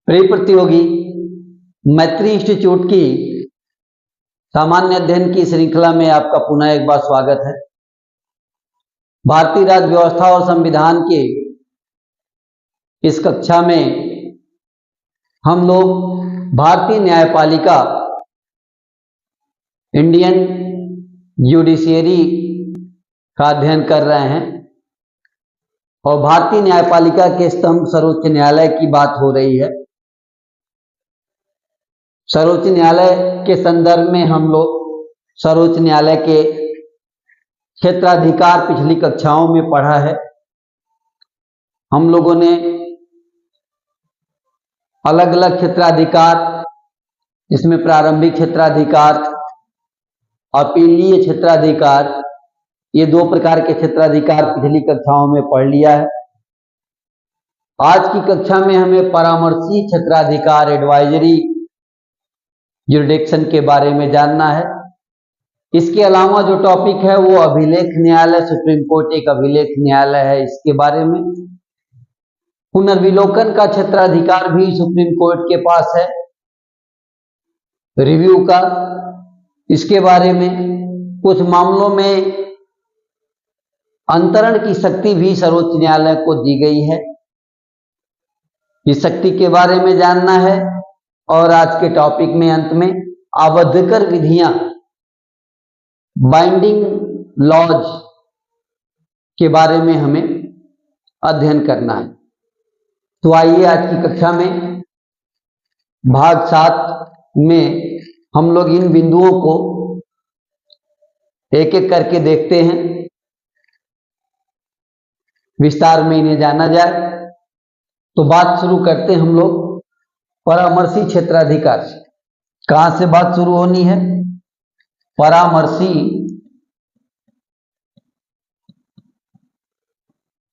प्रिय प्रतियोगी, मैत्री इंस्टीट्यूट की सामान्य अध्ययन की श्रृंखला में आपका पुनः एक बार स्वागत है। भारतीय राज्य व्यवस्था और संविधान के इस कक्षा में हम लोग भारतीय न्यायपालिका, इंडियन जुडिशियरी का अध्ययन कर रहे हैं और भारतीय न्यायपालिका के स्तंभ सर्वोच्च न्यायालय की बात हो रही है। सर्वोच्च न्यायालय के संदर्भ में हम लोग सर्वोच्च न्यायालय के क्षेत्राधिकार पिछली कक्षाओं में पढ़ा है। हम लोगों ने अलग अलग क्षेत्राधिकार, इसमें प्रारंभिक क्षेत्राधिकार, अपीलीय क्षेत्राधिकार, ये दो प्रकार के क्षेत्राधिकार पिछली कक्षाओं में पढ़ लिया है। आज की कक्षा में हमें परामर्शी क्षेत्राधिकार, एडवाइजरी जुरिडिक्शन के बारे में जानना है। इसके अलावा जो टॉपिक है वो अभिलेख न्यायालय, सुप्रीम कोर्ट एक अभिलेख न्यायालय है, इसके बारे में। पुनर्विलोकन का क्षेत्राधिकार भी सुप्रीम कोर्ट के पास है, रिव्यू का, इसके बारे में। कुछ मामलों में अंतरण की शक्ति भी सर्वोच्च न्यायालय को दी गई है, इस शक्ति के बारे में जानना है। और आज के टॉपिक में अंत में आबद्धकर विधियां, बाइंडिंग लॉज के बारे में हमें अध्ययन करना है। तो आइए आज की कक्षा में भाग 7 में हम लोग इन बिंदुओं को एक एक करके देखते हैं, विस्तार में इन्हें जाना जाए। तो बात शुरू करते हैं हम लोग परामर्शी क्षेत्राधिकार से। कहां से बात शुरू होनी है? परामर्शी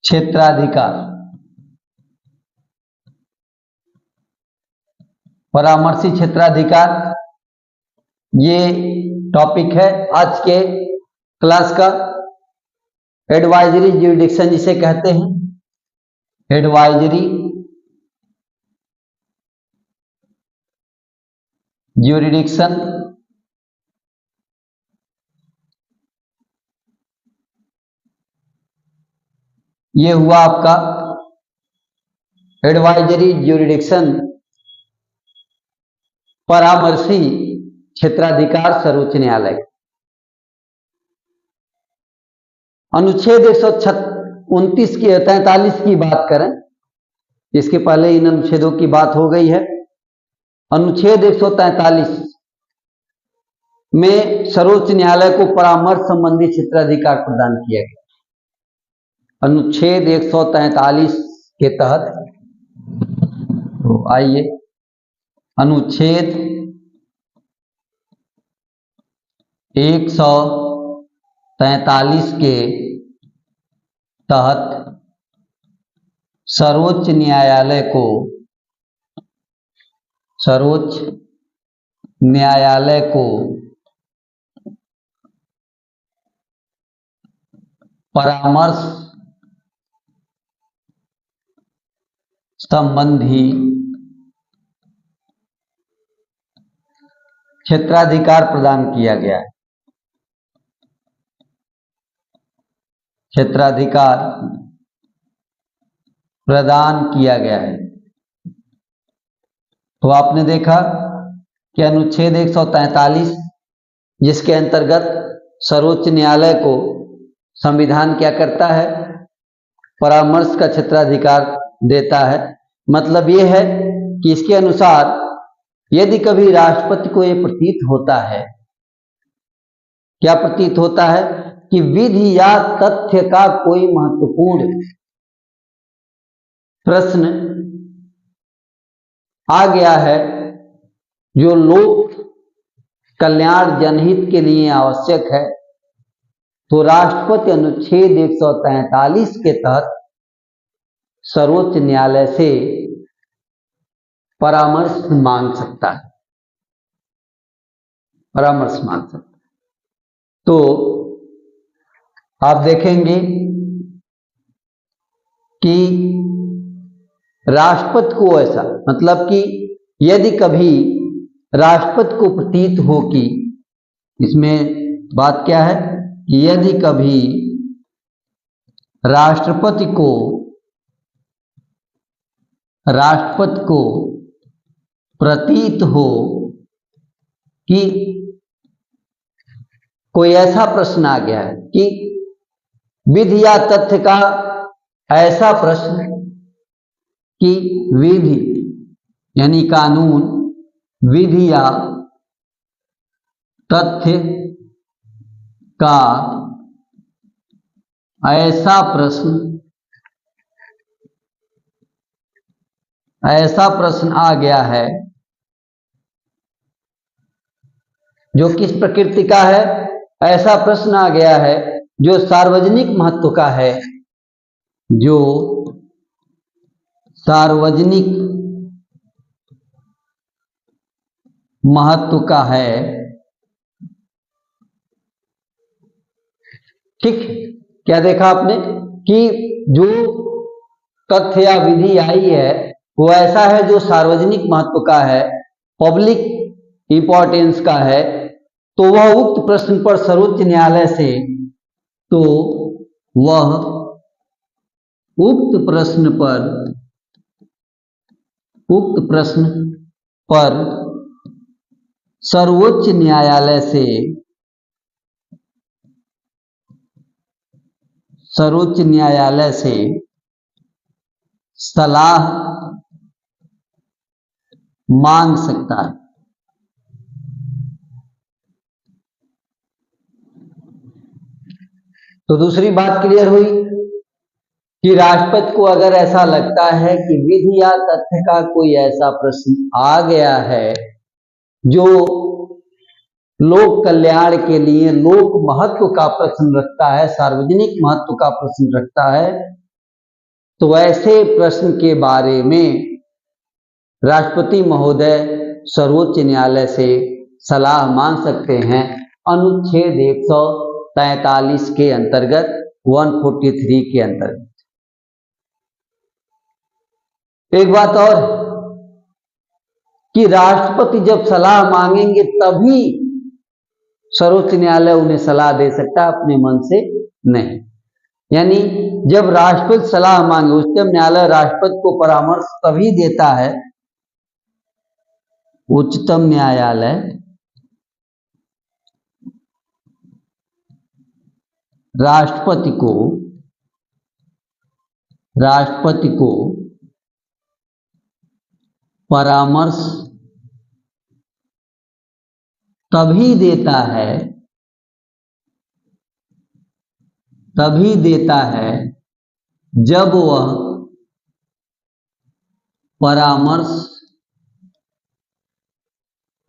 क्षेत्राधिकार। परामर्शी क्षेत्राधिकार ये टॉपिक है आज के क्लास का। एडवाइजरी जुरिडिक्शन जिसे कहते हैं, एडवाइजरी जुरिडिक्शन, ये हुआ आपका एडवाइजरी जुरिडिक्शन, परामर्शी क्षेत्राधिकार सर्वोच्च न्यायालय। अनुच्छेद 129 की 43 की बात करें, इसके पहले इन अनुच्छेदों की बात हो गई है। अनुच्छेद 143 में सर्वोच्च न्यायालय को परामर्श संबंधी क्षेत्राधिकार प्रदान किया गया। अनुच्छेद 143 के तहत, तो आइए अनुच्छेद 143 के तहत सर्वोच्च न्यायालय को परामर्श संबंधी क्षेत्राधिकार प्रदान किया गया है। क्षेत्राधिकार प्रदान किया गया है। तो आपने देखा कि अनुच्छेद 143, जिसके अंतर्गत सर्वोच्च न्यायालय को संविधान क्या करता है? परामर्श का क्षेत्राधिकार देता है। मतलब यह है कि इसके अनुसार यदि कभी राष्ट्रपति को यह प्रतीत होता है, क्या प्रतीत होता है कि विधि या तथ्य का कोई महत्वपूर्ण प्रश्न आ गया है जो लोक कल्याण जनहित के लिए आवश्यक है, तो राष्ट्रपति अनुच्छेद 143 के तहत सर्वोच्च न्यायालय से परामर्श मांग सकता है। परामर्श मांग सकता है। तो आप देखेंगे कि राष्ट्रपति को ऐसा, मतलब कि यदि कभी राष्ट्रपति को प्रतीत हो कि, इसमें बात क्या है कि यदि कभी राष्ट्रपति को प्रतीत हो कि कोई ऐसा प्रश्न आ गया है कि विधि या तथ्य का ऐसा प्रश्न कि विधि यानी कानून, विधि या तथ्य का ऐसा प्रश्न आ गया है जो किस प्रकृति का है, ऐसा प्रश्न आ गया है जो सार्वजनिक महत्व का है, जो सार्वजनिक महत्व का है। ठीक, क्या देखा आपने कि जो तथ्य या विधि आई है वो ऐसा है जो सार्वजनिक महत्व का है, पब्लिक इंपॉर्टेंस का है, तो वह उक्त प्रश्न पर सर्वोच्च न्यायालय से, तो वह उक्त प्रश्न पर सर्वोच्च न्यायालय से सलाह मांग सकता है। तो दूसरी बात क्लियर हुई कि राष्ट्रपति को अगर ऐसा लगता है कि विधि या तथ्य का कोई ऐसा प्रश्न आ गया है जो लोक कल्याण के लिए लोक महत्व का प्रश्न रखता है, सार्वजनिक महत्व का प्रश्न रखता है, तो ऐसे प्रश्न के बारे में राष्ट्रपति महोदय सर्वोच्च न्यायालय से सलाह मांग सकते हैं अनुच्छेद 143 के अंतर्गत, 143 के अंतर्गत। एक बात और कि राष्ट्रपति जब सलाह मांगेंगे तभी सर्वोच्च न्यायालय उन्हें सलाह दे सकता है, अपने मन से नहीं। यानी जब राष्ट्रपति सलाह मांगे, उच्चतम न्यायालय राष्ट्रपति को परामर्श तभी देता है, उच्चतम न्यायालय राष्ट्रपति को परामर्श तभी देता है जब वह परामर्श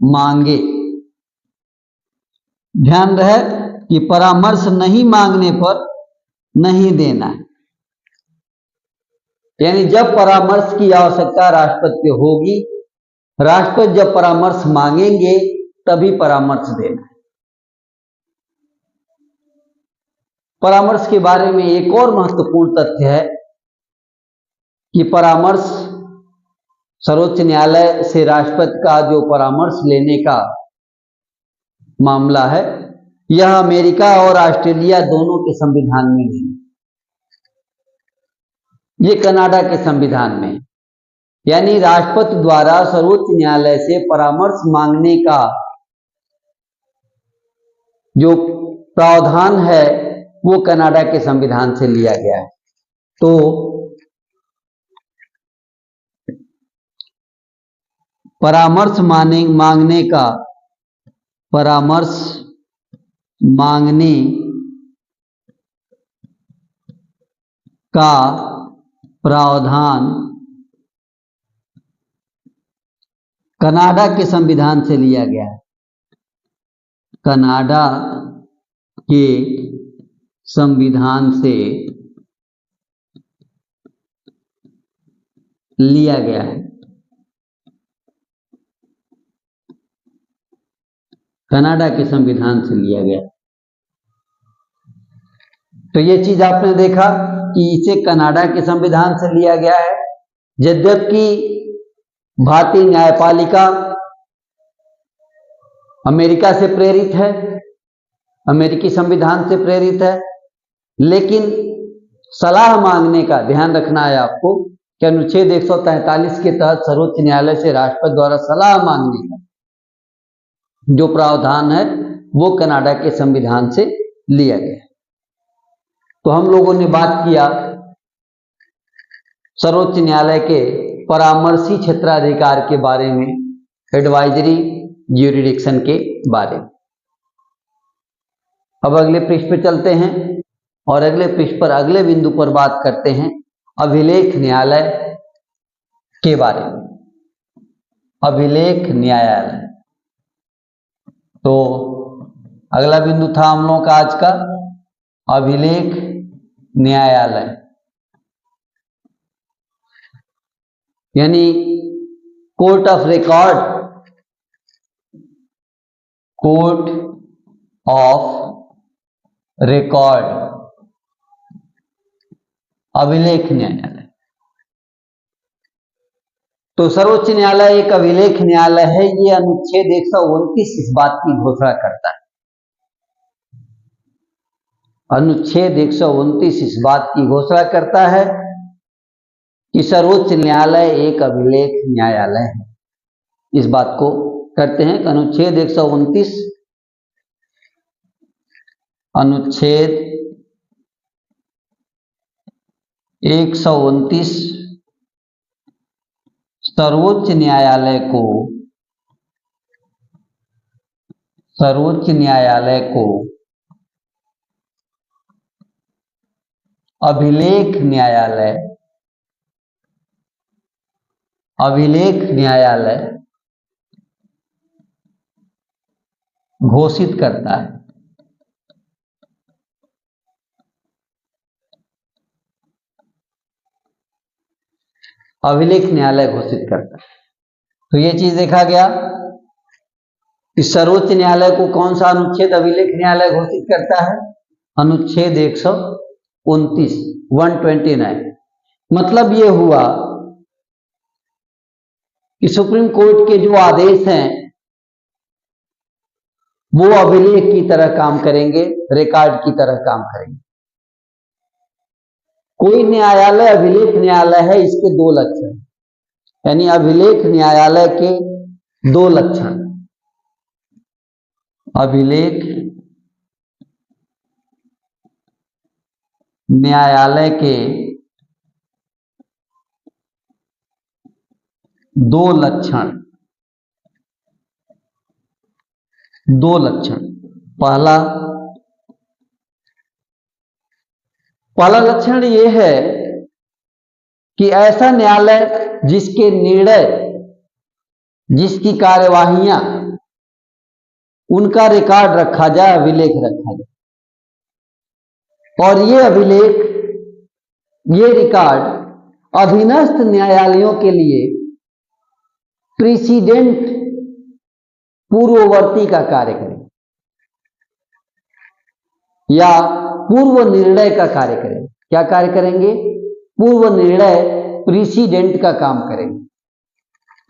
मांगे। ध्यान रहे कि परामर्श नहीं मांगने पर नहीं देना है। यानी जब परामर्श की आवश्यकता राष्ट्रपति को होगी, राष्ट्रपति जब परामर्श मांगेंगे तभी परामर्श देना है। परामर्श के बारे में एक और महत्वपूर्ण तथ्य है कि परामर्श, सर्वोच्च न्यायालय से राष्ट्रपति का जो परामर्श लेने का मामला है, यह अमेरिका और ऑस्ट्रेलिया दोनों के संविधान में नहीं, ये कनाडा के संविधान में। यानी राष्ट्रपति द्वारा सर्वोच्च न्यायालय से परामर्श मांगने का जो प्रावधान है वो कनाडा के संविधान से लिया गया है। तो परामर्श मांगने का प्रावधान कनाडा के संविधान से लिया गया है। कनाडा के संविधान से लिया गया है। कनाडा के संविधान से लिया गया। तो ये चीज आपने देखा कि इसे कनाडा के संविधान से लिया गया है यद्यपि भारतीय न्यायपालिका अमेरिका से प्रेरित है, अमेरिकी संविधान से प्रेरित है, लेकिन सलाह मांगने का ध्यान रखना है आपको कि अनुच्छेद 143 के तहत सर्वोच्च न्यायालय से राष्ट्रपति द्वारा सलाह मांगने का जो प्रावधान है वो कनाडा के संविधान से लिया गया। तो हम लोगों ने बात किया सर्वोच्च न्यायालय के परामर्शी क्षेत्राधिकार के बारे में, एडवाइजरी ज्यूरिडिक्शन के बारे में। अब अगले पृष्ठ पर चलते हैं और अगले पृष्ठ पर अगले बिंदु पर बात करते हैं अभिलेख न्यायालय के बारे में। अभिलेख न्यायालय, तो अगला बिंदु था हम लोगों का आज का अभिलेख न्यायालय, यानी court of record, court of record, अभिलेख न्यायालय। तो सर्वोच्च न्यायालय एक अभिलेख न्यायालय है। ये अनुच्छेद 129 इस बात की घोषणा करता है, अनुच्छेद 129 इस बात की घोषणा करता है कि सर्वोच्च न्यायालय एक अभिलेख न्यायालय है। इस बात को करते हैं कि अनुच्छेद 129, अनुच्छेद 129 सर्वोच्च न्यायालय को अभिलेख न्यायालय घोषित करता है। अभिलेख न्यायालय घोषित करता है। तो ये चीज देखा गया कि सर्वोच्च न्यायालय को कौन सा अनुच्छेद अभिलेख न्यायालय घोषित करता है? अनुच्छेद 129, 129। मतलब ये हुआ कि सुप्रीम कोर्ट के जो आदेश हैं वो अभिलेख की तरह काम करेंगे, रिकॉर्ड की तरह काम करेंगे। कोई न्यायालय अभिलेख न्यायालय है, इसके दो लक्षण, यानी अभिलेख न्यायालय के दो लक्षण, अभिलेख न्यायालय के दो लक्षण, पहला लक्षण यह है कि ऐसा न्यायालय जिसके निर्णय, जिसकी कार्यवाहियां, उनका रिकॉर्ड रखा जाए, अभिलेख रखा जाए, और ये अभिलेख, ये रिकॉर्ड अधीनस्थ न्यायालयों के लिए प्रीसीडेंट, पूर्ववर्ती का कार्य करें या पूर्व निर्णय का कार्य करें। क्या कार्य करेंगे? पूर्व निर्णय, प्रीसीडेंट का काम करेंगे।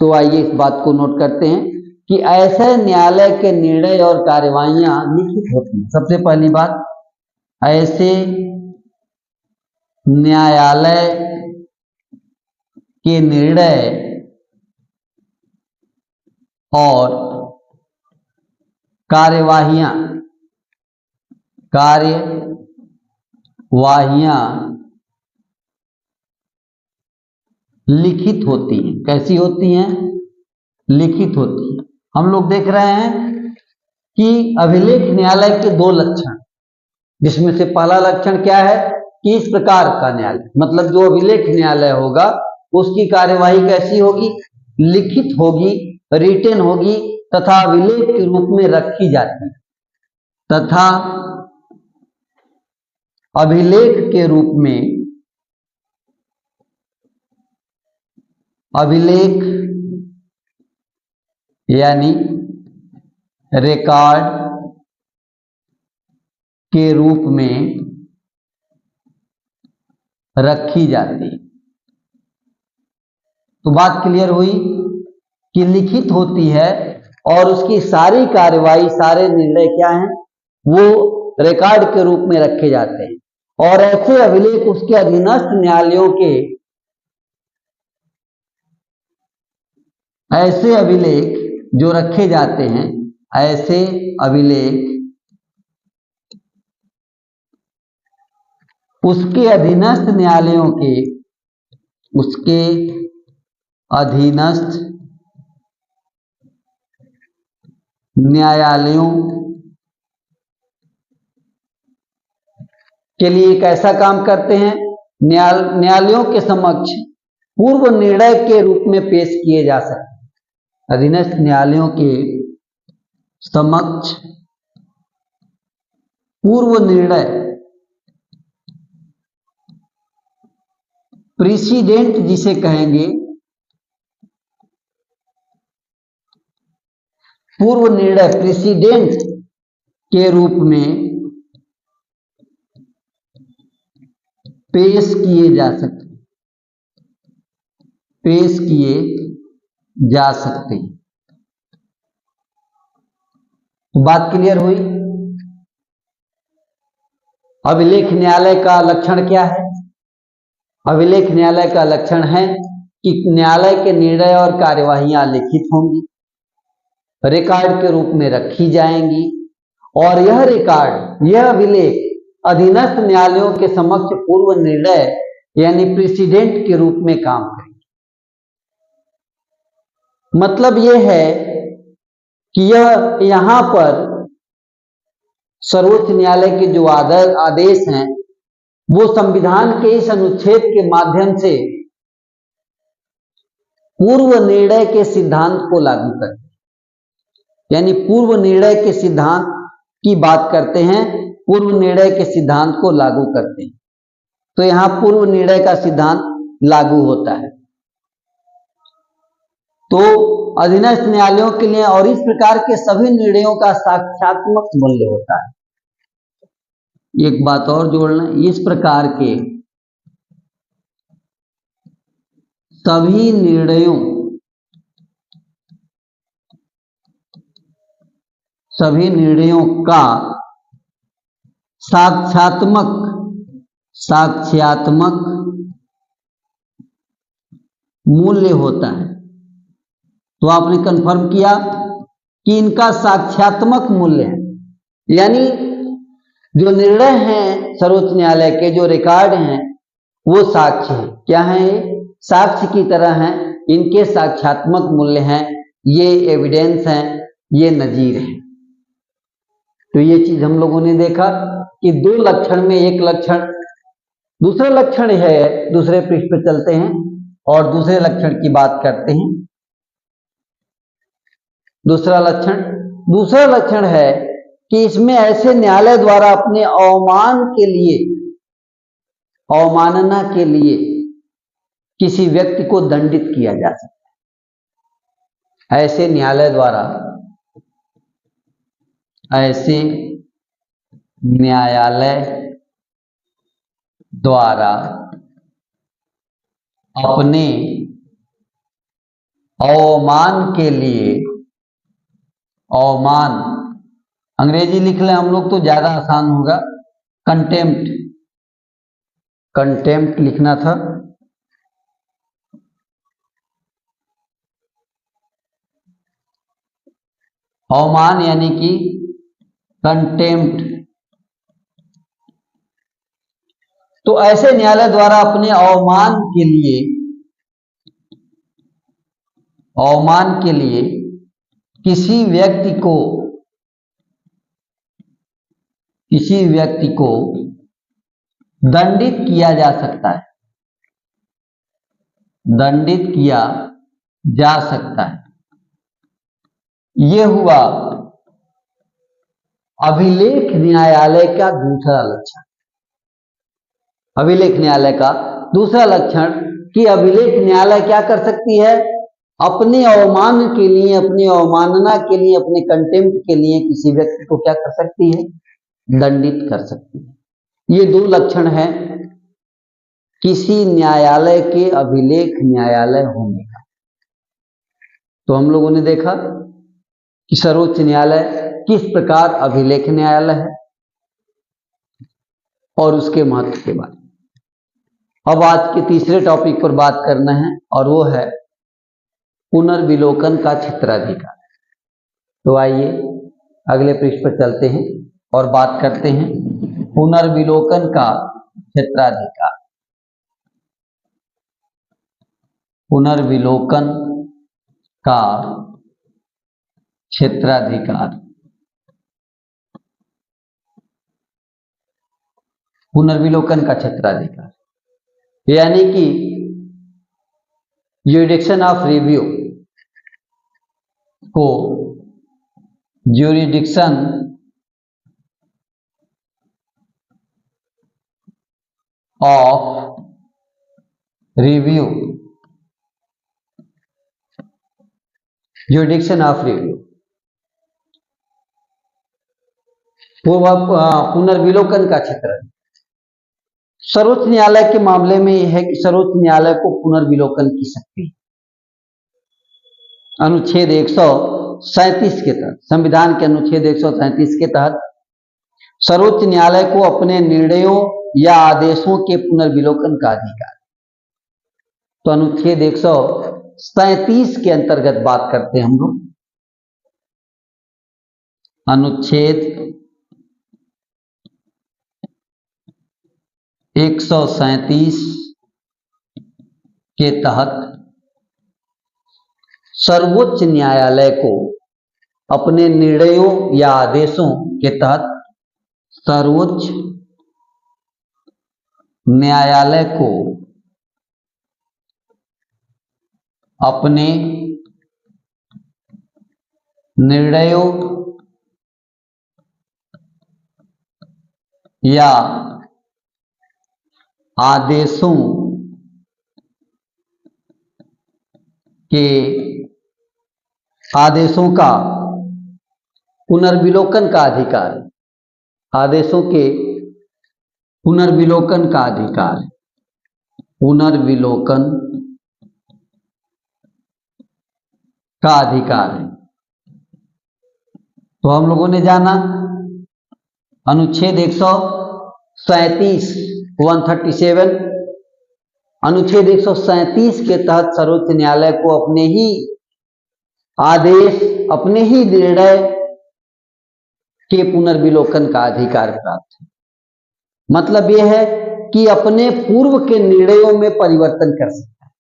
तो आइए इस बात को नोट करते हैं कि ऐसे न्यायालय के निर्णय और कार्यवाहियां लिखित होती हैं। सबसे पहली बात, ऐसे न्यायालय के निर्णय और कार्यवाहियां लिखित होती हैं। कैसी होती हैं? लिखित होती हैं। हम लोग देख रहे हैं कि अभिलेख न्यायालय के दो लक्षण, जिसमें से पहला लक्षण क्या है कि इस प्रकार का न्यायालय, मतलब जो अभिलेख न्यायालय होगा उसकी कार्यवाही कैसी होगी? लिखित होगी, रिटेन होगी तथा अभिलेख के रूप में रखी जाती है, तथा अभिलेख के रूप में, अभिलेख यानी रिकॉर्ड के रूप में रखी जाती है। तो बात क्लियर हुई कि लिखित होती है और उसकी सारी कार्रवाई, सारे निर्णय क्या हैं, वो रिकॉर्ड के रूप में रखे जाते हैं। और ऐसे अभिलेख उसके अधीनस्थ न्यायालयों के, ऐसे अभिलेख जो रखे जाते हैं, ऐसे अभिलेख उसके अधीनस्थ न्यायालयों के, उसके अधीनस्थ न्यायालयों के लिए कैसा काम करते हैं, न्यायालयों के समक्ष पूर्व निर्णय के रूप में पेश किए जा सकते हैं। अधीनस्थ न्यायालयों के समक्ष पूर्व निर्णय, प्रेसिडेंट जिसे कहेंगे, पूर्व निर्णय प्रेसिडेंट के रूप में पेश किए जा सकते, पेश किए जा सकते हैं। तो बात क्लियर हुई। अभिलेख न्यायालय का लक्षण क्या है? अभिलेख न्यायालय का लक्षण है कि न्यायालय के निर्णय और कार्यवाहियां लिखित होंगी, रिकॉर्ड के रूप में रखी जाएंगी, और यह रिकॉर्ड, यह अभिलेख अधीनस्थ न्यायालयों के समक्ष पूर्व निर्णय यानी प्रेसिडेंट के रूप में काम करेंगे। मतलब यह है कि यह यहां पर सर्वोच्च न्यायालय के जो आदेश हैं वो संविधान के इस अनुच्छेद के माध्यम से पूर्व निर्णय के सिद्धांत को लागू करते हैं, यानी पूर्व निर्णय के सिद्धांत की बात करते हैं, पूर्व निर्णय के सिद्धांत को लागू करते हैं। तो यहां पूर्व निर्णय का सिद्धांत लागू होता है। तो अधीनस्थ न्यायालयों के लिए और इस प्रकार के सभी निर्णयों का साक्ष्यात्मक मूल्य होता है। एक बात और जोड़ना, इस प्रकार के सभी निर्णयों का साक्ष्यात्मक मूल्य होता है। तो आपने कंफर्म किया कि इनका साक्ष्यात्मक मूल्य है, यानी जो निर्णय हैं सर्वोच्च न्यायालय के, जो रिकॉर्ड हैं, वो साक्ष्य है। क्या है? साक्ष्य की तरह हैं, इनके साक्ष्यात्मक मूल्य हैं, ये एविडेंस हैं, ये नजीर है। तो ये चीज हम लोगों ने देखा कि दो लक्षण में एक लक्षण, दूसरा लक्षण है, दूसरे पृष्ठ पे चलते हैं और दूसरे लक्षण की बात करते हैं। दूसरा लक्षण है कि इसमें ऐसे न्यायालय द्वारा अपने अवमानना के लिए किसी व्यक्ति को दंडित किया जा सकता है। ऐसे न्यायालय द्वारा अपने अवमान के लिए, अवमान अंग्रेजी लिख लें हम लोग तो ज्यादा आसान होगा, कंटेम्प्ट लिखना था। अवमान यानी कि कंटेम्प्ट। तो ऐसे न्यायालय द्वारा अपने अवमान के लिए किसी व्यक्ति को दंडित किया जा सकता है, दंडित किया जा सकता है। यह हुआ अभिलेख न्यायालय का दूसरा लक्षण। अभिलेख न्यायालय का दूसरा लक्षण कि अभिलेख न्यायालय क्या कर सकती है? अपने अवमान के लिए, अपनी अवमानना के लिए, अपने कंटेम्प्ट के लिए किसी व्यक्ति को क्या कर सकती है? दंडित कर सकती है। ये दो लक्षण हैं किसी न्यायालय के अभिलेख न्यायालय होने का। तो हम लोगों ने देखा कि सर्वोच्च न्यायालय किस प्रकार अभिलेख न्यायालय है और उसके महत्व के बारे में। अब आज के तीसरे टॉपिक पर बात करना है और वो है पुनर्विलोकन का क्षेत्राधिकार। तो आइए अगले पृष्ठ पर चलते हैं और बात करते हैं पुनर्विलोकन का क्षेत्राधिकार। पुनर्विलोकन का क्षेत्राधिकार। पुनर्विलोकन का क्षेत्राधिकार यानी कि ज्यूरिडिक्शन ऑफ रिव्यू को jurisdiction of review, jurisdiction of review पुनर्विलोकन का क्षेत्र। सर्वोच्च न्यायालय के मामले में यह है कि सर्वोच्च न्यायालय को पुनर्विलोकन की शक्ति अनुच्छेद 137 के तहत, संविधान के अनुच्छेद 137 के तहत सर्वोच्च न्यायालय को अपने निर्णयों या आदेशों के पुनर्विलोकन का अधिकार। तो अनुच्छेद 137 के अंतर्गत बात करते हैं हम लोग। अनुच्छेद 137 के तहत सर्वोच्च न्यायालय को अपने निर्णयों या आदेशों के तहत सर्वोच्च न्यायालय को अपने निर्णयों या आदेशों का पुनर्विलोकन का अधिकार। आदेशों के पुनर्विलोकन का अधिकार, पुनर्विलोकन का अधिकार है। तो हम लोगों ने जाना अनुच्छेद 137 137 अनुच्छेद 137 के तहत सर्वोच्च न्यायालय को अपने ही आदेश, अपने ही निर्णय के पुनर्विलोकन का अधिकार प्राप्त है। मतलब यह है कि अपने पूर्व के निर्णयों में परिवर्तन कर सकता है।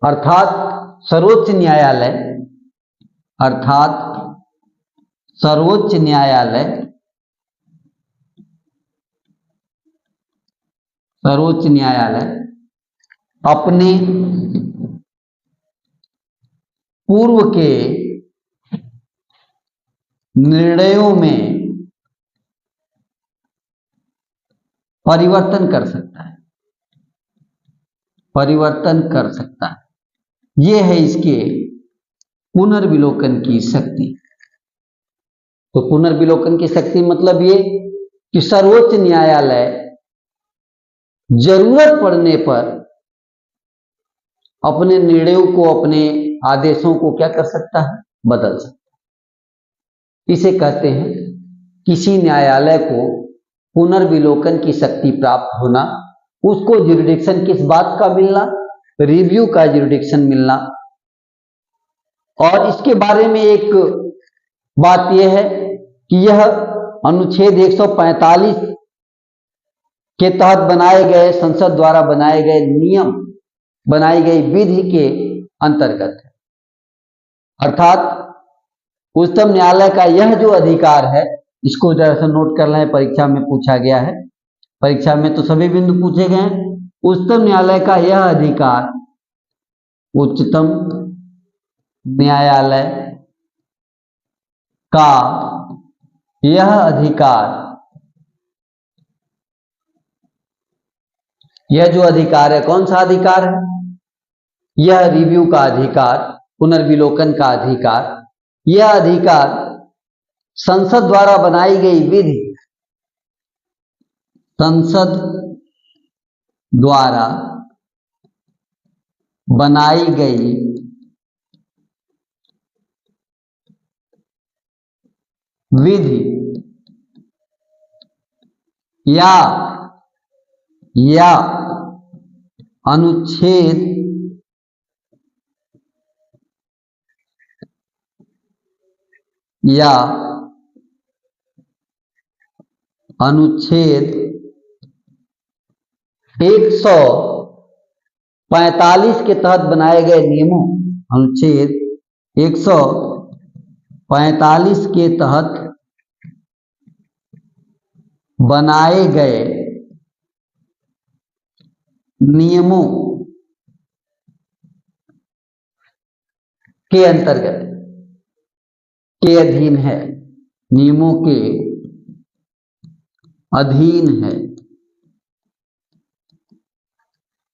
अर्थात सर्वोच्च न्यायालय अपने पूर्व के निर्णयों में परिवर्तन कर सकता है। यह है इसके पुनर्विलोकन की शक्ति। तो पुनर्विलोकन की शक्ति मतलब ये कि सर्वोच्च न्यायालय जरूरत पड़ने पर अपने निर्णयों को, अपने आदेशों को क्या कर सकता है, बदल सकता है। इसे कहते हैं किसी न्यायालय को पुनर्विलोकन की शक्ति प्राप्त होना। उसको ज्यूरिडिक्शन किस बात का मिलना, रिव्यू का ज्यूरिडिक्शन मिलना। और इसके बारे में एक बात यह है कि यह अनुच्छेद 145 के तहत बनाए गए, संसद द्वारा बनाए गए नियम, बनाई गई विधि के अंतर्गत है। अर्थात उच्चतम न्यायालय का यह जो अधिकार है, इसको जरा सा नोट कर लें, परीक्षा में पूछा गया है। परीक्षा में तो सभी बिंदु पूछे गए हैं। उच्चतम न्यायालय का यह अधिकार, उच्चतम न्यायालय का यह अधिकार, यह जो अधिकार है, कौन सा अधिकार है? यह रिव्यू का अधिकार, पुनर्विलोकन का अधिकार। यह अधिकार संसद द्वारा बनाई गई विधि, संसद द्वारा बनाई गई विधि या अनुच्छेद या अनुच्छेद 145 के तहत बनाए गए नियमों, अनुच्छेद 145 के तहत बनाए गए नियमों के अंतर्गत, के अधीन है, नियमों के अधीन है।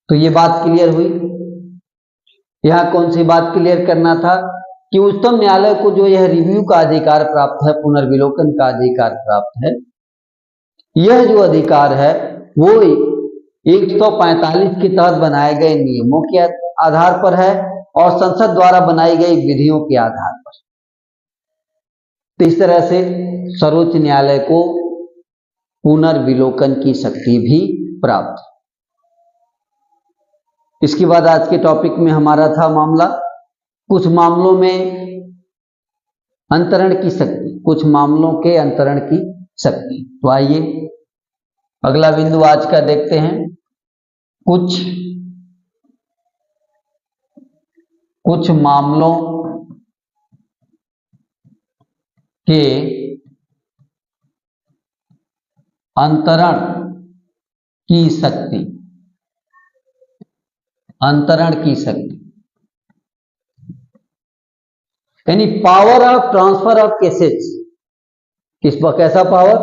तो ये बात क्लियर हुई। यहां कौन सी बात क्लियर करना था कि उच्चतम न्यायालय को जो यह रिव्यू का अधिकार प्राप्त है, पुनर्विलोकन का अधिकार प्राप्त है, यह जो अधिकार है वो 145 के तहत बनाए गए नियमों के आधार पर है और संसद द्वारा बनाई गई विधियों के आधार पर। तो इस तरह से सर्वोच्च न्यायालय को पुनर्विलोकन की शक्ति भी प्राप्त है। इसके बाद आज के टॉपिक में हमारा था मामला कुछ मामलों में अंतरण की शक्ति, कुछ मामलों के अंतरण की शक्ति। तो आइए अगला बिंदु आज का देखते हैं। कुछ मामलों के अंतरण की शक्ति, अंतरण की शक्ति यानी power of transfer of cases. कैसा power?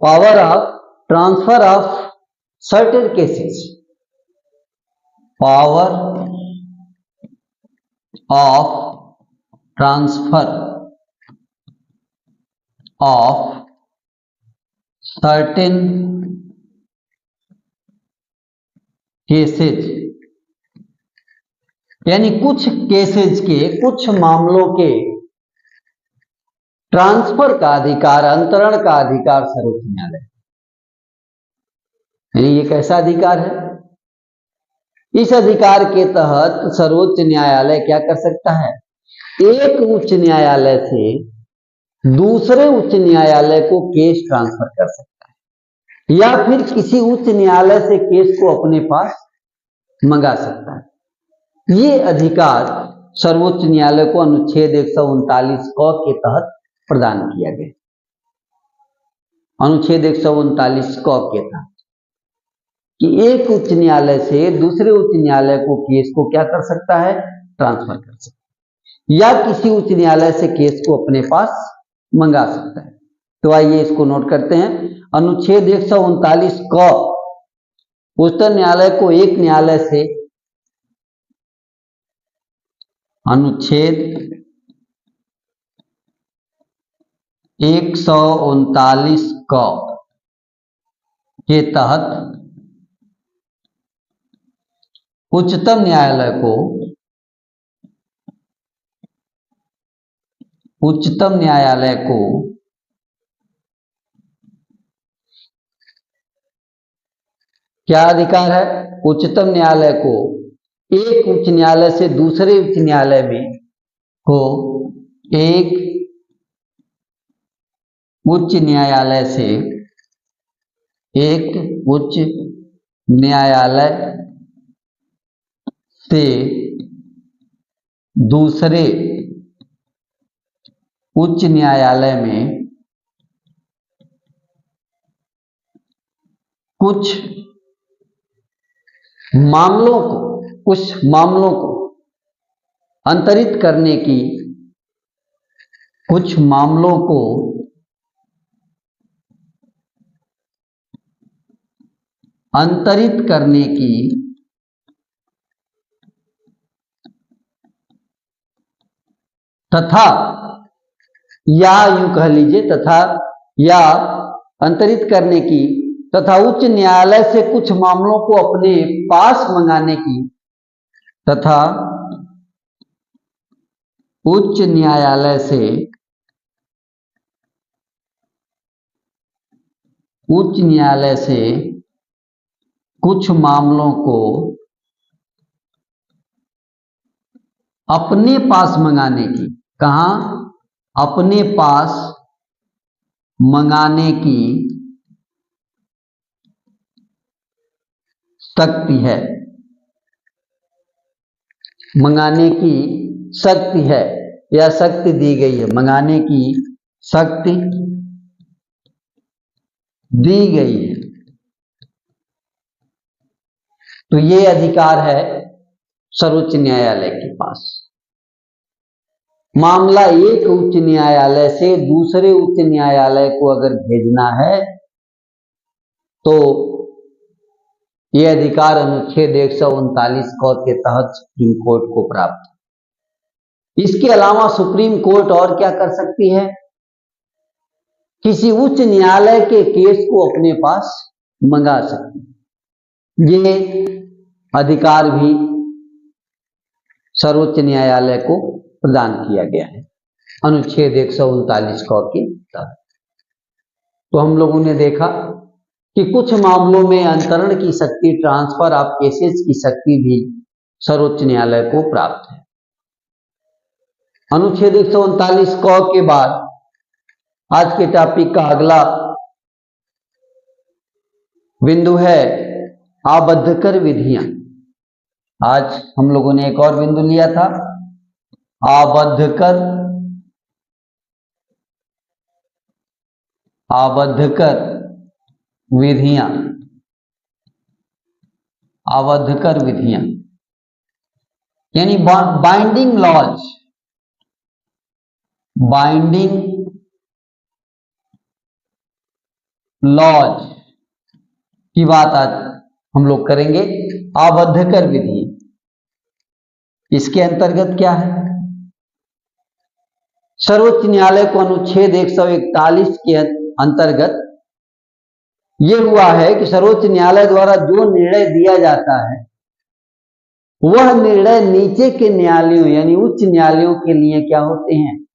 Power of transfer of certain cases, power of transfer of certain cases, यानी कुछ केसेज के, कुछ मामलों के ट्रांसफर का अधिकार, अंतरण का अधिकार सर्वोच्च न्यायालय। यानी ये कैसा अधिकार है? इस अधिकार के तहत सर्वोच्च न्यायालय क्या कर सकता है? एक उच्च न्यायालय से दूसरे उच्च न्यायालय को केस ट्रांसफर कर सकता है या फिर किसी उच्च न्यायालय से केस को अपने पास मंगा सकता है। ये अधिकार सर्वोच्च न्यायालय को अनुच्छेद 139 क के तहत प्रदान किया गया। अनुच्छेद 139 क के तहत कि एक उच्च न्यायालय से दूसरे उच्च न्यायालय को केस को क्या कर सकता है? ट्रांसफर कर सकता है या किसी उच्च न्यायालय से केस को अपने पास मंगा सकता है। तो आइए इसको नोट करते हैं। अनुच्छेद 139 क उच्चतम न्यायालय को एक न्यायालय से, अनुच्छेद 139 क के तहत उच्चतम न्यायालय को क्या अधिकार है? उच्चतम न्यायालय को एक उच्च न्यायालय से दूसरे उच्च न्यायालय में को एक उच्च न्यायालय से दूसरे उच्च न्यायालय में कुछ मामलों को अंतरित करने की, कुछ मामलों को अंतरित करने की तथा या यूं कह लीजिए तथा या अंतरित करने की तथा उच्च न्यायालय से कुछ मामलों को अपने पास मंगाने की तथा उच्च न्यायालय से उच्च न्यायालय से कुछ मामलों को अपने पास मंगाने की, कहां, अपने पास मंगाने की शक्ति है, मंगाने की शक्ति है या शक्ति दी गई है, मंगाने की शक्ति दी गई है। तो ये अधिकार है सर्वोच्च न्यायालय के पास। मामला एक उच्च न्यायालय से दूसरे उच्च न्यायालय को अगर भेजना है तो यह अधिकार अनुच्छेद 139 क के तहत सुप्रीम कोर्ट को प्राप्त है। इसके अलावा सुप्रीम कोर्ट और क्या कर सकती है, किसी उच्च न्यायालय के केस को अपने पास मंगा सकती है। ये अधिकार भी सर्वोच्च न्यायालय को प्रदान किया गया है अनुच्छेद 139 क के तहत। तो हम लोगों ने देखा कि कुछ मामलों में अंतरण की शक्ति, ट्रांसफर ऑफ केसेस की शक्ति भी सर्वोच्च न्यायालय को प्राप्त है। अनुच्छेद 139 क के बाद आज के टॉपिक का अगला बिंदु है आबद्धकर विधियां। आज हम लोगों ने एक और बिंदु लिया था, आबद्धकर विधियां, आबद्धकर विधियां यानी बाइंडिंग लॉज, बाइंडिंग लॉज की बात आज हम लोग करेंगे। आबद्धकर विधि, इसके अंतर्गत क्या है, सर्वोच्च न्यायालय को अनुच्छेद 141 के अंतर्गत यह हुआ है कि सर्वोच्च न्यायालय द्वारा जो निर्णय दिया जाता है वह निर्णय नीचे के न्यायालयों यानी उच्च न्यायालयों के लिए क्या होते हैं,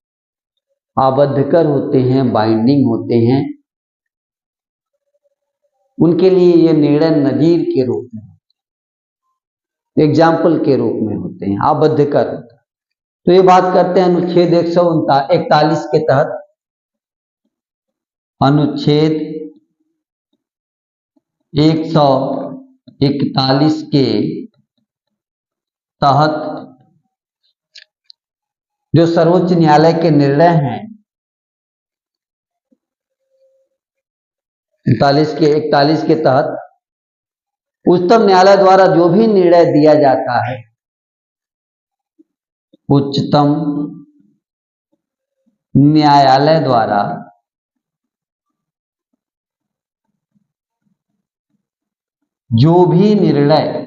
आबद्धकर होते हैं, बाइंडिंग होते हैं। उनके लिए ये निर्णय नजीर के रूप में, एग्जाम्पल के रूप में होते हैं, आबद्धकर होता है। तो ये बात करते हैं अनुच्छेद 141 के तहत, अनुच्छेद 141 के तहत जो सर्वोच्च न्यायालय के निर्णय हैं, 41 के तहत उच्चतम न्यायालय द्वारा जो भी निर्णय दिया जाता है, उच्चतम न्यायालय द्वारा जो भी निर्णय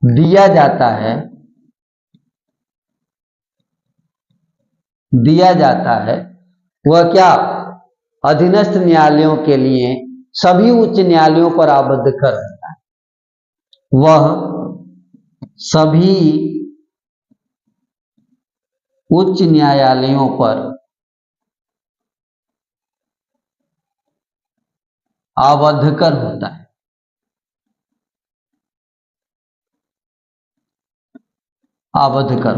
दिया जाता है वह क्या, अधीनस्थ न्यायालयों के लिए सभी उच्च न्यायालयों पर आबद्धकर होता है। वह सभी उच्च न्यायालयों पर आबद्धकर होता है। आबद्धकर।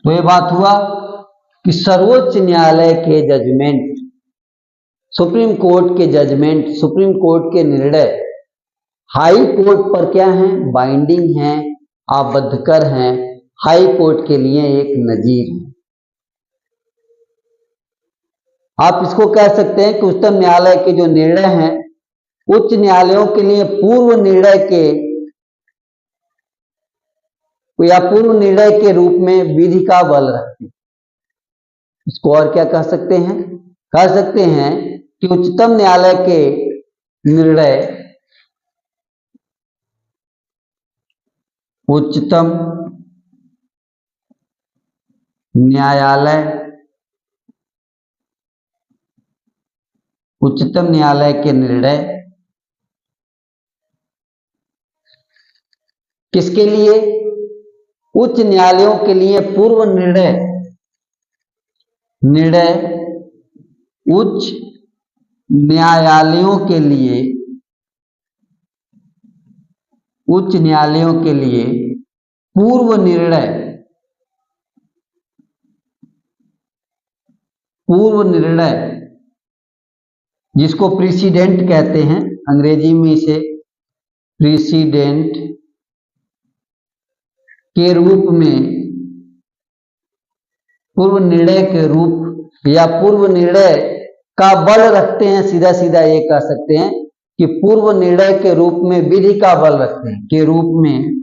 तो ये बात हुआ कि सर्वोच्च न्यायालय के जजमेंट, सुप्रीम कोर्ट के जजमेंट, सुप्रीम कोर्ट के निर्णय हाई कोर्ट पर क्या हैं, बाइंडिंग हैं, आबद्धकर हैं, हाई कोर्ट के लिए एक नजीर है। आप इसको कह सकते हैं कि उच्चतम न्यायालय के जो निर्णय हैं उच्च न्यायालयों के लिए पूर्व निर्णय के रूप में विधि का बल रखते हैं। इसको और क्या कह सकते हैं, कह सकते हैं कि उच्चतम न्यायालय के निर्णय उच्चतम न्यायालय के निर्णय किसके लिए, उच्च न्यायालयों के लिए पूर्व निर्णय निर्णय उच्च न्यायालयों के लिए पूर्व निर्णय जिसको प्रीसीडेंट कहते हैं, अंग्रेजी में इसे प्रीसीडेंट के रूप में, पूर्व निर्णय के रूप या पूर्व निर्णय का बल रखते हैं। सीधा सीधा ये कह सकते हैं कि पूर्व निर्णय के रूप में विधि का बल रखते हैं, के रूप में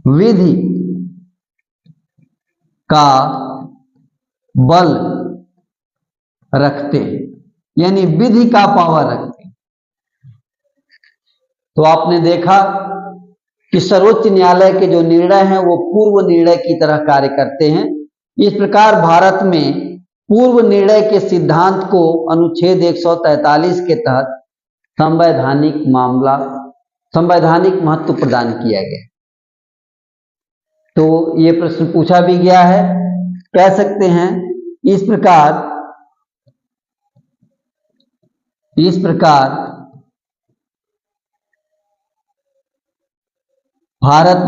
विधि का बल रखते हैं, यानी विधि का पावर रखते हैं। तो आपने देखा कि सर्वोच्च न्यायालय के जो निर्णय हैं वो पूर्व निर्णय की तरह कार्य करते हैं। इस प्रकार भारत में पूर्व निर्णय के सिद्धांत को अनुच्छेद 143 के तहत संवैधानिक महत्व प्रदान किया गया। तो ये प्रश्न पूछा भी गया है, कह सकते हैं इस प्रकार भारत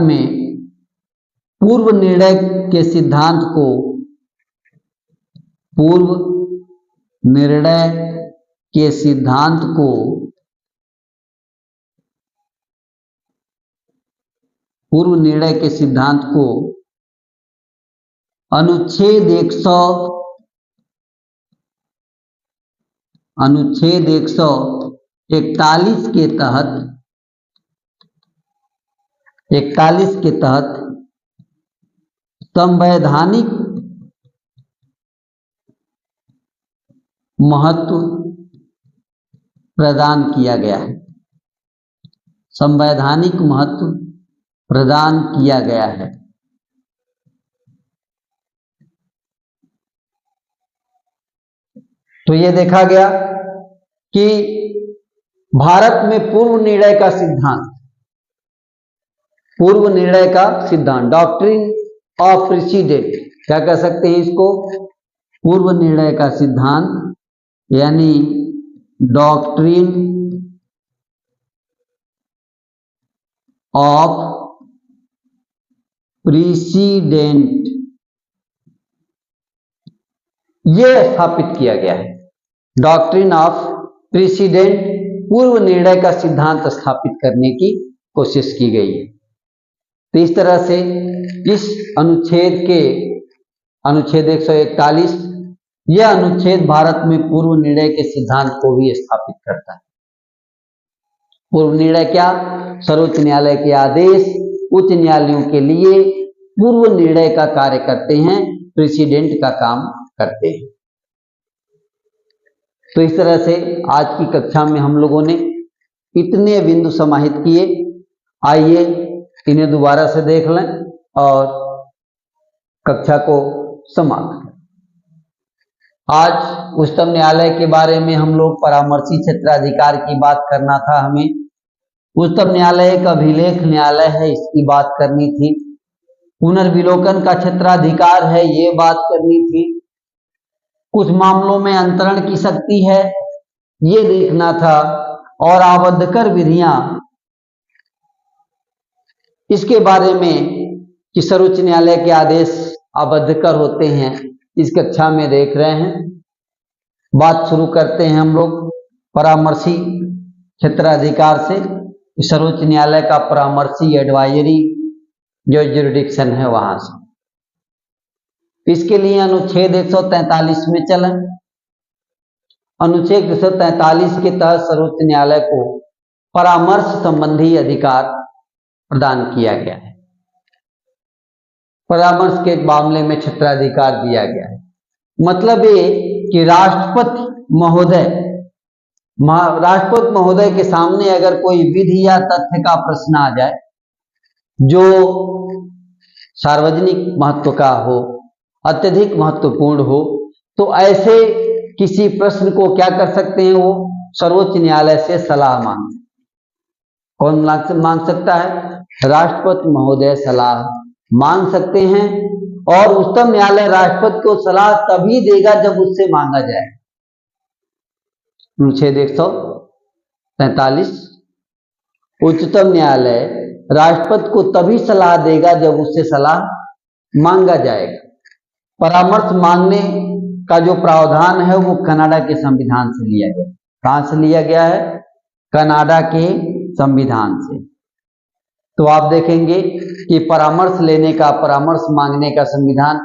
में पूर्व निर्णय के सिद्धांत को अनुच्छेद 141 के तहत संवैधानिक महत्व प्रदान किया गया है। संवैधानिक महत्व प्रदान किया गया है। तो ये देखा गया कि भारत में पूर्व निर्णय का सिद्धांत डॉक्ट्रिन ऑफ प्रेसिडेंट, क्या कह सकते हैं इसको, पूर्व निर्णय का सिद्धांत यानी डॉक्ट्रिन ऑफ प्रेसिडेंट, ये स्थापित किया गया है। डॉक्ट्रिन ऑफ प्रेसिडेंट, पूर्व निर्णय का सिद्धांत स्थापित करने की कोशिश की गई है। तो इस तरह से इस अनुच्छेद 141 यह अनुच्छेद भारत में पूर्व निर्णय के सिद्धांत को भी स्थापित करता है। पूर्व निर्णय क्या, सर्वोच्च न्यायालय के आदेश उच्च न्यायालयों के लिए पूर्व निर्णय का कार्य करते हैं, प्रेसिडेंट का काम करते हैं। तो इस तरह से आज की कक्षा में हम लोगों ने इतने बिंदु समाहित किए। आइए इन्हें दोबारा से देख लें और कक्षा को समाप्त करें। आज उच्चतम न्यायालय के बारे में हम लोग परामर्शी क्षेत्राधिकार की बात करना था हमें। उच्चतम न्यायालय एक अभिलेख न्यायालय है, इसकी बात करनी थी। पुनर्विलोकन का क्षेत्राधिकार है, ये बात करनी थी। कुछ मामलों में अंतरण की शक्ति है, ये देखना था। और आबद्धकर विधियां, इसके बारे में कि सर्वोच्च न्यायालय के आदेश आबद्धकर होते हैं, इस कक्षा में देख रहे हैं। बात शुरू करते हैं हम लोग परामर्शी क्षेत्राधिकार से। सर्वोच्च न्यायालय का परामर्शी एडवाइजरी जो जुरिडिक्शन है वहां से। इसके लिए अनुच्छेद 143 में चलें। अनुच्छेद 143 के तहत सर्वोच्च न्यायालय को परामर्श संबंधी अधिकार प्रदान किया गया है। परामर्श के मामले में क्षेत्राधिकार दिया गया है। मतलब ये कि राष्ट्रपति महोदय के सामने अगर कोई विधि या तथ्य का प्रश्न आ जाए जो सार्वजनिक महत्व का हो, अत्यधिक महत्वपूर्ण हो, तो ऐसे किसी प्रश्न को क्या कर सकते हैं, वो सर्वोच्च न्यायालय से सलाह मांग। कौन मांग सकता है? राष्ट्रपति महोदय सलाह मांग सकते हैं, और उच्चतम न्यायालय राष्ट्रपति को सलाह तभी देगा जब उससे मांगा जाए। अनुच्छेद 143, उच्चतम न्यायालय राष्ट्रपति को तभी सलाह देगा जब उससे सलाह मांगा जाएगा। परामर्श मांगने का जो प्रावधान है वो कनाडा के संविधान से लिया गया। कहां से लिया गया है? कनाडा के संविधान से। तो आप देखेंगे कि परामर्श लेने का, परामर्श मांगने का संविधान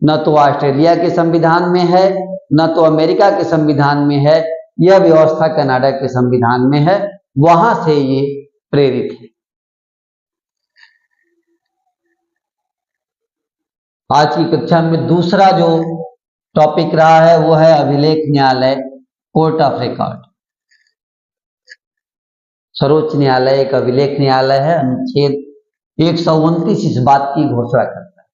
न तो ऑस्ट्रेलिया के संविधान में है, न तो अमेरिका के संविधान में है। यह व्यवस्था कनाडा के संविधान में है, वहां से ये प्रेरित है। आज की कक्षा में दूसरा जो टॉपिक रहा है वो है अभिलेख न्यायालय, कोर्ट ऑफ रिकॉर्ड। सर्वोच्च न्यायालय एक अभिलेख न्यायालय है। अनुच्छेद 129 इस बात की घोषणा करता है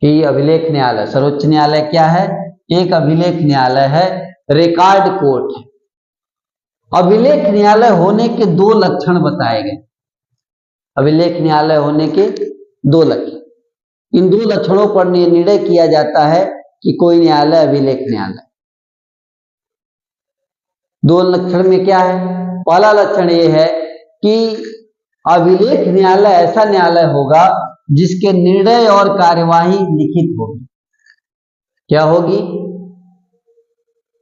कि अभिलेख न्यायालय, सर्वोच्च न्यायालय क्या है? एक अभिलेख न्यायालय है, रिकॉर्ड कोर्ट है। अभिलेख न्यायालय होने के दो लक्षण बताए गए। अभिलेख न्यायालय होने के दो लक्षण, इन दो लक्षणों पर निर्णय किया जाता है कि कोई न्यायालय अभिलेख न्यायालय। दो लक्षण में क्या है? पहला लक्षण ये है कि अभिलेख न्यायालय ऐसा न्यायालय होगा जिसके निर्णय और कार्यवाही लिखित होगी। क्या होगी?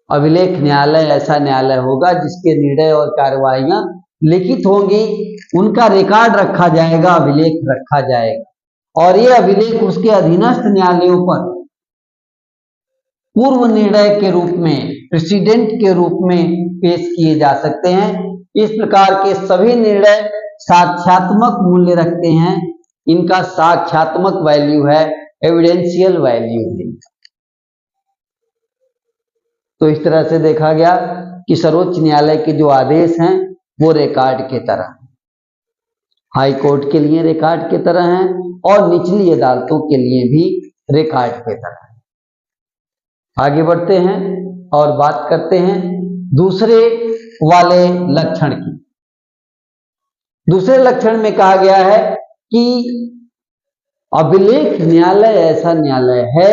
अभिलेख न्यायालय ऐसा न्यायालय होगा जिसके निर्णय और कार्यवाहियां लिखित होंगी, उनका रिकॉर्ड रखा जाएगा, अभिलेख रखा जाएगा, और ये अभिलेख उसके अधीनस्थ न्यायालयों पर पूर्व निर्णय के रूप में, प्रेसिडेंट के रूप में पेश किए जा सकते हैं। इस प्रकार के सभी निर्णय साक्ष्यात्मक मूल्य रखते हैं। इनका साक्ष्यात्मक वैल्यू है, एविडेंशियल वैल्यू है। तो इस तरह से देखा गया कि सर्वोच्च न्यायालय के जो आदेश हैं वो रिकॉर्ड के तरह हैं, हाई कोर्ट के लिए रिकॉर्ड के तरह हैं, और निचली अदालतों के लिए भी रिकॉर्ड के तरह है। आगे बढ़ते हैं और बात करते हैं दूसरे वाले लक्षण की। दूसरे लक्षण में कहा गया है कि अभिलेख न्यायालय ऐसा न्यायालय है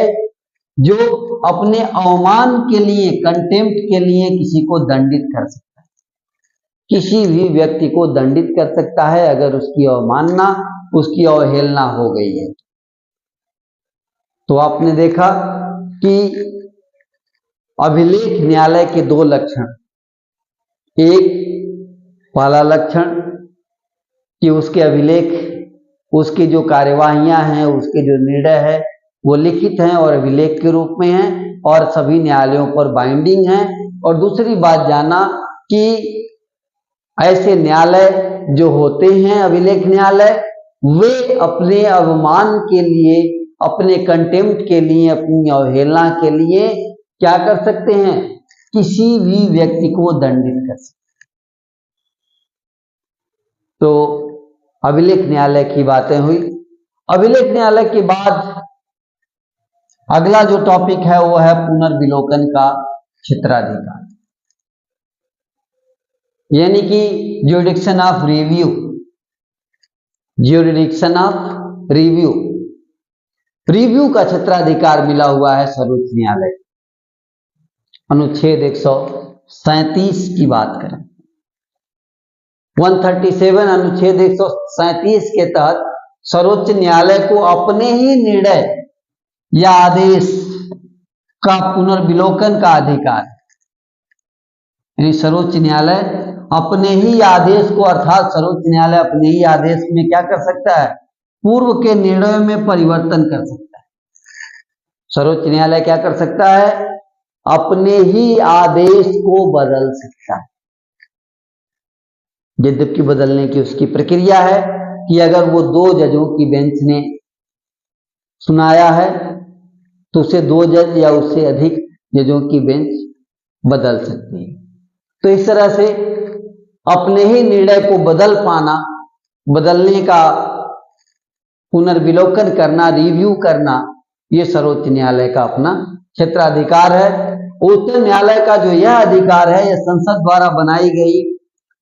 जो अपने अवमान के लिए, कंटेम्प्ट के लिए किसी को दंडित कर सकता है, किसी भी व्यक्ति को दंडित कर सकता है अगर उसकी अवमानना, उसकी अवहेलना हो गई है। तो आपने देखा कि अभिलेख न्यायालय के दो लक्षण, एक पहला लक्षण कि उसके अभिलेख, उसकी जो कार्यवाहियां हैं, उसके जो निर्णय है वो लिखित हैं और अभिलेख के रूप में हैं और सभी न्यायालयों पर बाइंडिंग हैं। और दूसरी बात जाना कि ऐसे न्यायालय जो होते हैं अभिलेख न्यायालय, वे अपने अवमान के लिए, अपने कंटेम्प्ट के लिए, अपनी अवहेलना के लिए क्या कर सकते हैं? किसी भी व्यक्ति को दंडित कर सकते हैं। तो अभिलेख न्यायालय की बातें हुई। अभिलेख न्यायालय के बाद अगला जो टॉपिक है वो है पुनर्विलोकन का क्षेत्राधिकार, यानी कि jurisdiction of review. Jurisdiction of review, review का क्षेत्राधिकार मिला हुआ है सर्वोच्च न्यायालय। अनुच्छेद 137 की बात करें, 137 अनुच्छेद 137 के तहत सर्वोच्च न्यायालय को अपने ही निर्णय या आदेश का पुनर्विलोकन का अधिकार है। यानी सर्वोच्च न्यायालय अपने ही आदेश को, अर्थात सर्वोच्च न्यायालय अपने ही आदेश में क्या कर सकता है? पूर्व के निर्णयों में परिवर्तन कर सकता है। सर्वोच्च न्यायालय क्या कर सकता है? अपने ही आदेश को बदल सकता है। यद्यपि बदलने की उसकी प्रक्रिया है कि अगर वो दो जजों की बेंच ने सुनाया है तो उसे दो जज या उससे अधिक जजों की बेंच बदल सकती है। तो इस तरह से अपने ही निर्णय को बदल पाना, बदलने का पुनर्विलोकन करना, रिव्यू करना, ये सर्वोच्च न्यायालय का अपना क्षेत्राधिकार है। उच्च न्यायालय का जो यह अधिकार है, यह संसद द्वारा बनाई गई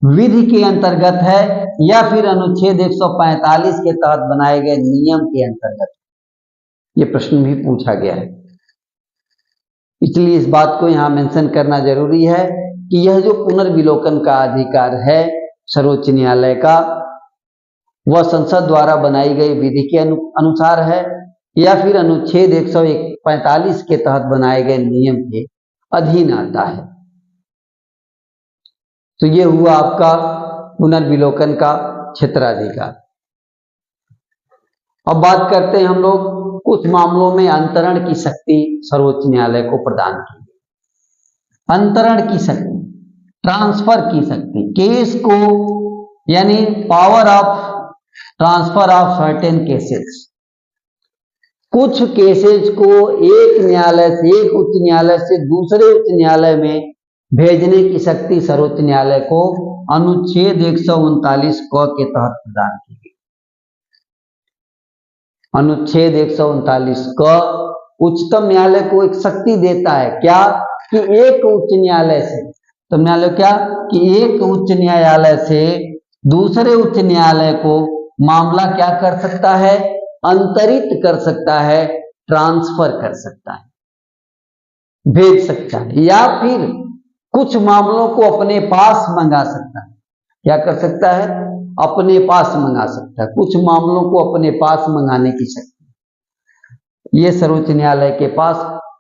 विधि के अंतर्गत है या फिर अनुच्छेद 145 के तहत बनाए गए नियम के अंतर्गत? ये प्रश्न भी पूछा गया है, इसलिए इस बात को यहां मेंशन करना जरूरी है कि यह जो पुनर्विलोकन का अधिकार है सर्वोच्च न्यायालय का, वह संसद द्वारा बनाई गई विधि के अनुसार है या फिर अनुच्छेद 145 के तहत बनाए गए नियम के अधीन आता है। तो ये हुआ आपका पुनर्विलोकन का क्षेत्राधिकार। अब बात करते हैं हम लोग कुछ मामलों में अंतरण की शक्ति सर्वोच्च न्यायालय को प्रदान की गई। अंतरण की शक्ति, ट्रांसफर की शक्ति, केस को यानी power of transfer of certain cases, कुछ केसेस को एक न्यायालय से, एक उच्च न्यायालय से दूसरे उच्च न्यायालय में भेजने की शक्ति सर्वोच्च न्यायालय को अनुच्छेद 139 क के तहत प्रदान की गई। अनुच्छेद 139 क उच्चतम न्यायालय को एक शक्ति देता है, क्या कि एक उच्च न्यायालय से, तो न्यायालय क्या कि एक उच्च न्यायालय से दूसरे उच्च न्यायालय को मामला क्या कर सकता है, अंतरित कर सकता है, ट्रांसफर कर सकता है, भेज सकता है, या फिर कुछ मामलों को अपने पास मंगा सकता है। क्या कर सकता है, अपने पास मंगा सकता है, कुछ मामलों को अपने पास मंगाने की शक्ति, ये सर्वोच्च न्यायालय के पास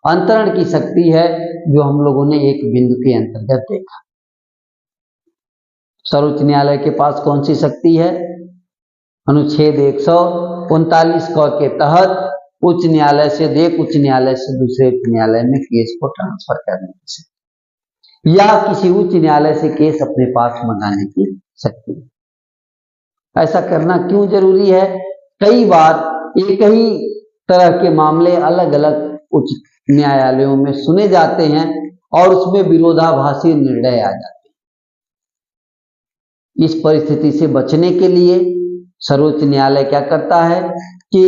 अंतरण की शक्ति है, जो हम लोगों ने एक बिंदु के अंतर्गत देखा। सर्वोच्च न्यायालय के पास कौन सी शक्ति है, अनुच्छेद 139 क के तहत उच्च न्यायालय से, एक उच्च न्यायालय से दूसरे उच्च न्यायालय में केस को ट्रांसफर करने की शक्ति, या किसी उच्च न्यायालय से केस अपने पास मंगाने की शक्ति। ऐसा करना क्यों जरूरी है, कई बार एक ही तरह के मामले अलग अलग उच्च न्यायालयों में सुने जाते हैं और उसमें विरोधाभासी निर्णय आ जाते हैं। इस परिस्थिति से बचने के लिए सर्वोच्च न्यायालय क्या करता है कि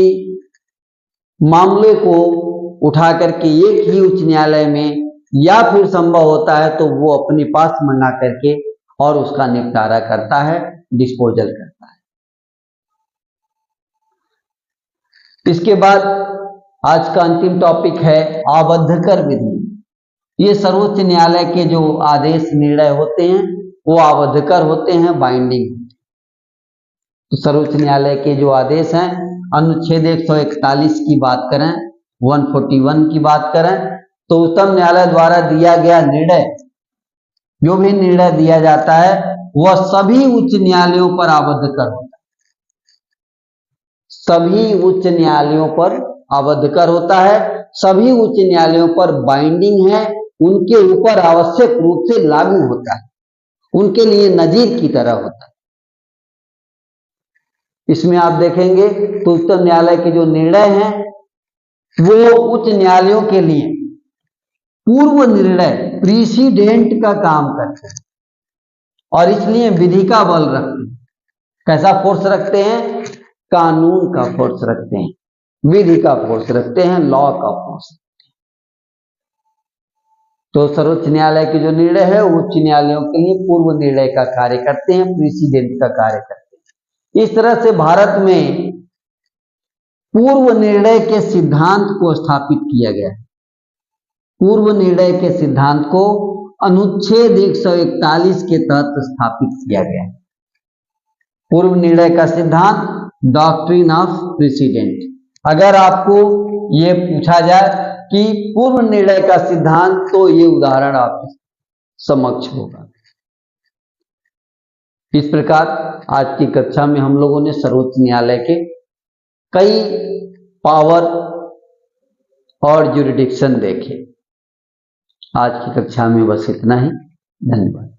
मामले को उठा करके एक ही उच्च न्यायालय में, या फिर संभव होता है तो वो अपने पास मंगा करके और उसका निपटारा करता है, डिस्पोजल करता है। इसके बाद आज का अंतिम टॉपिक है आबद्धकर विधि। ये सर्वोच्च न्यायालय के जो आदेश निर्णय होते हैं वो आबद्धकर होते हैं, बाइंडिंग। तो सर्वोच्च न्यायालय के जो आदेश हैं, अनुच्छेद 141 की बात करें, 141 की बात करें, तो उच्चतम न्यायालय द्वारा दिया गया निर्णय, जो भी निर्णय दिया जाता है वह सभी उच्च न्यायालयों पर आबद्धकर होता है, सभी उच्च न्यायालयों पर आबद्धकर होता है, सभी उच्च न्यायालयों पर बाइंडिंग है, उनके ऊपर आवश्यक रूप से लागू होता है, उनके लिए नजीर की तरह होता है। इसमें आप देखेंगे तो उच्चतम न्यायालय के जो निर्णय हैं वो उच्च न्यायालयों के लिए पूर्व निर्णय, प्रीसीडेंट का काम करते हैं, और इसलिए विधि का बल रखते हैं। कैसा फोर्स रखते हैं, कानून का फोर्स रखते हैं, विधि का फोर्स रखते हैं, लॉ का फोर्स। तो सर्वोच्च न्यायालय के जो निर्णय है उच्च न्यायालयों के लिए पूर्व निर्णय का कार्य करते हैं, प्रीसीडेंट का कार्य करते हैं। इस तरह से भारत में पूर्व निर्णय के सिद्धांत को स्थापित किया गया है। पूर्व निर्णय के सिद्धांत को अनुच्छेद 141 के तहत स्थापित किया गया है। पूर्व निर्णय का सिद्धांत, डॉक्ट्रिन ऑफ प्रेसिडेंट। अगर आपको ये पूछा जाए कि पूर्व निर्णय का सिद्धांत, तो ये उदाहरण आपके समक्ष होगा। इस प्रकार आज की कक्षा में हम लोगों ने सर्वोच्च न्यायालय के कई पावर और ज्यूरिडिक्शन देखे। आज की कक्षा में बस इतना ही। धन्यवाद।